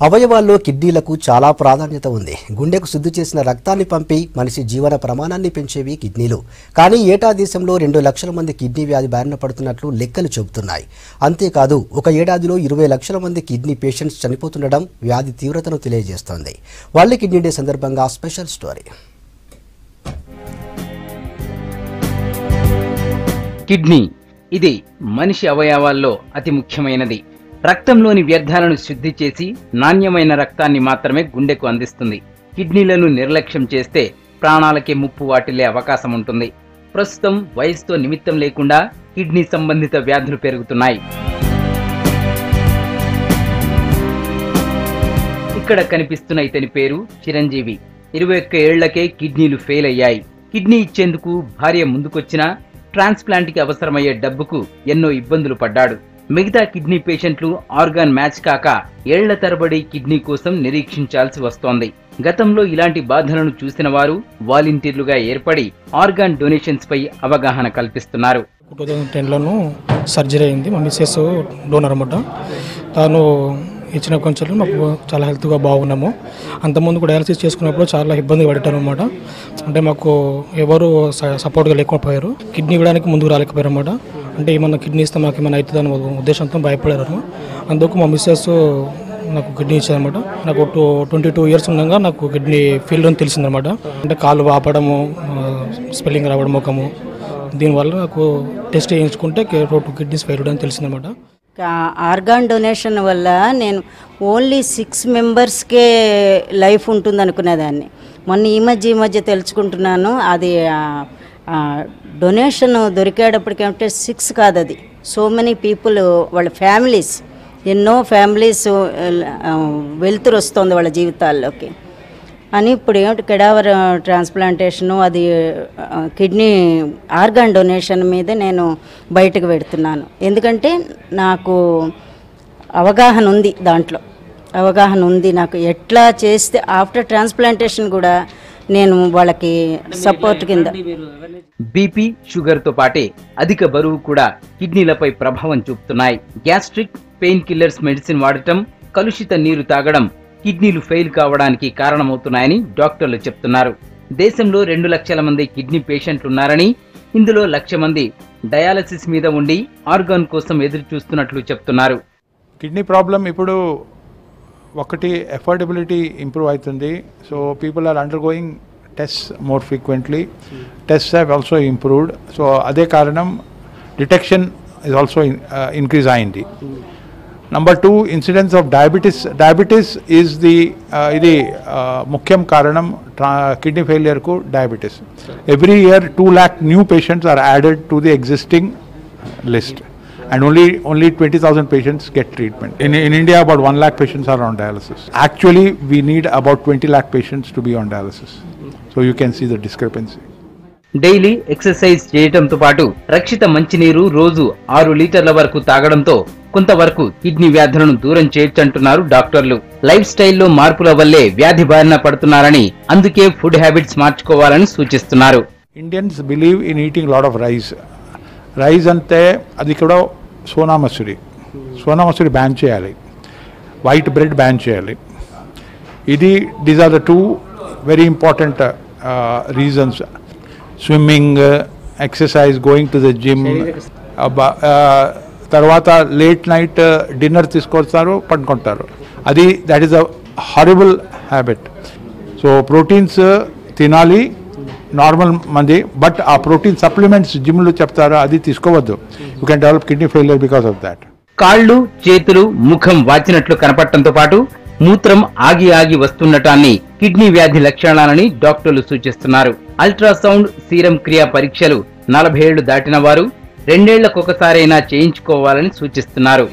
అవయవాల్లో కిడ్నీలకు చాలా ప్రాధాన్యత ఉంది. గుండెకు శుద్ధి చేసిన రక్తాన్ని పంపి మనిషి జీవన ప్రమాణాన్ని పెంచేవి కిడ్నీలు. కానీ ఏటా దేశంలో 2 లక్షల మంది కిడ్నీ వ్యాధి బారిన పడుతున్నట్లు లెక్కలు చెబుతున్నాయి. అంతేకాదు ఒక ఏడాదిలో 20 లక్షల మంది కిడ్నీ పేషెంట్స్ చనిపోతుండడం వ్యాధి తీవ్రతను తెలియజేస్తోంది. వరల్డ్ కిడ్నీ డే సందర్భంగా స్పెషల్ స్టోరీ. కిడ్నీ ఇది మనిషి అవయవాల్లో అతి ముఖ్యమైనది. రక్తంలోని వ్యర్థాలను శుద్ధి చేసి నాణ్యమైన రక్తాన్ని మాత్రమే గుండెకు అందిస్తుంది. కిడ్నీలను నిర్లక్ష్యం చేస్తే ప్రాణాలకే ముప్పు వాటిల్లే అవకాశం ఉంటుంది. ప్రస్తుతం వయసుతో నిమిత్తం లేకుండా కిడ్నీ సంబంధిత వ్యాధులు పెరుగుతున్నాయి. ఇక్కడ కనిపిస్తున్న ఇతని పేరు చిరంజీవి. 21 ఏళ్లకే కిడ్నీలు ఫెయిల్ అయ్యాయి. కిడ్నీ ఇచ్చేందుకు భార్య ముందుకొచ్చినా ట్రాన్స్ప్లాంట్కి అవసరమయ్యే డబ్బుకు ఎన్నో ఇబ్బందులు పడ్డాడు. మిగతా కిడ్నీ పేషెంట్లు ఆర్గాన్ మ్యాచ్ కాక ఏళ్ల తరబడి కిడ్నీ కోసం నిరీక్షించాల్సి వస్తోంది. గతంలో ఇలాంటి బాధలను చూసిన వారు వాలంటీర్లుగా ఏర్పడి ఆర్గాన్ డొనేషన్స్ పై అవగాహన కల్పిస్తున్నారు. 2010లో సర్జరీ అయింది. మా మిస్సెస్ డోనర్ అన్నమాట. తాను ఇచ్చిన కొంచెం మాకు చాలా హెల్త్గా బాగున్నాము. అంతకుముందు డయాలసిస్ చేసుకున్నప్పుడు చాలా ఇబ్బంది పడ్డాను అనమాట. అంటే మాకు ఎవరు సపోర్ట్గా లేకపోయారు. కిడ్నీ ఇవ్వడానికి ముందుకు రాలేకపోయారు అనమాట. అంటే ఏమన్నా కిడ్నీ ఇస్తే మాకు ఏమైనా అవుతుందని ఉద్దేశంతో భయపడారు. అందుకు మా మిస్సెస్ నాకు కిడ్నీ ఇచ్చారనమాట. నాకు 22 ఇయర్స్ ఉండగా నాకు కిడ్నీ ఫీల్డ్ అని తెలిసిందనమాట. అంటే కాళ్ళు వాపడము, స్పెల్లింగ్ రావడం ముఖము, దీనివల్ల నాకు టెస్ట్ చేయించుకుంటే 2 కిడ్నీస్ ఫెయిల్ అని తెలిసిందనమాట. ఆర్గాన్ డొనేషన్ వల్ల నేను ఓన్లీ 6 మెంబర్స్కే లైఫ్ ఉంటుంది అనుకునేదాన్ని. మొన్న ఈ మధ్య తెలుసుకుంటున్నాను అది డొనేషన్ దొరికేటప్పటికేమంటే 6 కాదు, అది సో మెనీ పీపుల్, వాళ్ళ ఫ్యామిలీస్, ఎన్నో ఫ్యామిలీస్ వెలుతురు వస్తుంది వాళ్ళ జీవితాల్లోకి అని. ఇప్పుడు ఏమిటి కెడావర్ ట్రాన్స్ప్లాంటేషను, అది కిడ్నీ ఆర్గాన్ డొనేషన్ మీద నేను బయటకు పెడుతున్నాను. ఎందుకంటే నాకు అవగాహన ఉంది, దాంట్లో అవగాహన ఉంది నాకు. ఎట్లా చేస్తే ఆఫ్టర్ ట్రాన్స్ప్లాంటేషన్ కూడా నేను వాళ్ళకి సపోర్ట్ కింద. బీపీ, షుగర్తో పాటే అధిక బరువు కూడా కిడ్నీలపై ప్రభావం చూపుతున్నాయి. గ్యాస్ట్రిక్, పెయిన్ కిల్లర్స్ మెడిసిన్ వాడటం, కలుషిత నీరు తాగడం కిడ్నీలు ఫెయిల్ కావడానికి కారణమవుతున్నాయని డాక్టర్లు చెప్తున్నారు. దేశంలో 2 లక్షల మంది కిడ్నీ పేషెంట్లున్నారని, ఇందులో 1 లక్ష మంది డయాలసిస్ మీద ఉండి ఆర్గాన్ కోసం ఎదురు చూస్తున్నట్లు చెప్తున్నారు. కిడ్నీ ప్రాబ్లం ఇప్పుడు ఒకటి అఫోర్డబిలిటీ ఇంప్రూవ్ అవుతుంది. So people are undergoing test more frequently. Test have also improved. So అదే కారణం డిటెక్షన్ ఇస్ ఆల్సో ఇంక్రీజ్ అయింది. Number 2, incidence of diabetes. Diabetes is the mukyam karanam kidney failure ko diabetes. Every year 2 lakh new patients are added to the existing list, and only 20,000 patients get treatment. In India, about 1 lakh patients are on dialysis. Actually, we need about 20 lakh patients to be on dialysis. So you can see the discrepancy. Daily exercise చేయడంతో పాటు రక్షిత మంచినీరు రోజు 6 లీటర్ల వరకు తాగడంతో కొంతవరకు kidney వ్యాధులను దూరం చేయొచ్చంటున్నారు డాక్టర్లు. లైఫ్ స్టైల్లో మార్పుల వల్లే వ్యాధి బారిన పడుతున్నారని, అందుకే ఫుడ్ హ్యాబిట్స్ మార్చుకోవాలని సూచిస్తున్నారు. Indians believe in eating lot of rice. Rice అంటే అది కూడా సోనా మసూరి బ్యాన్ చేయాలి, వైట్ బ్రెడ్ బ్యాన్ చేయాలి. These are the 2 very important reasons. Swimming, exercise, going to the gym, తర్వాత లేట్ నైట్ డిన్నర్ తీసుకొస్తారు, పడుకుంటారు. That is a horrible habit. So proteins తినాలి normal మంది, బట్ ఆ ప్రోటీన్ సప్లిమెంట్స్ జిమ్లు చెప్తారు, అది తీసుకోవద్దు. You can develop kidney failure because of that. కాళ్ళు, చేతులు, ముఖం వాచినట్లు కనపడటంతో పాటు మూత్రం ఆగి వస్తుండటాన్ని కిడ్నీ వ్యాధి లక్షణాలని డాక్టర్లు సూచిస్తున్నారు. అల్ట్రాసౌండ్, సీరం క్రియా పరీక్షలు 40 ఏళ్లు దాటిన వారు 2 ఏళ్లకొకసారైనా చేయించుకోవాలని సూచిస్తున్నారు.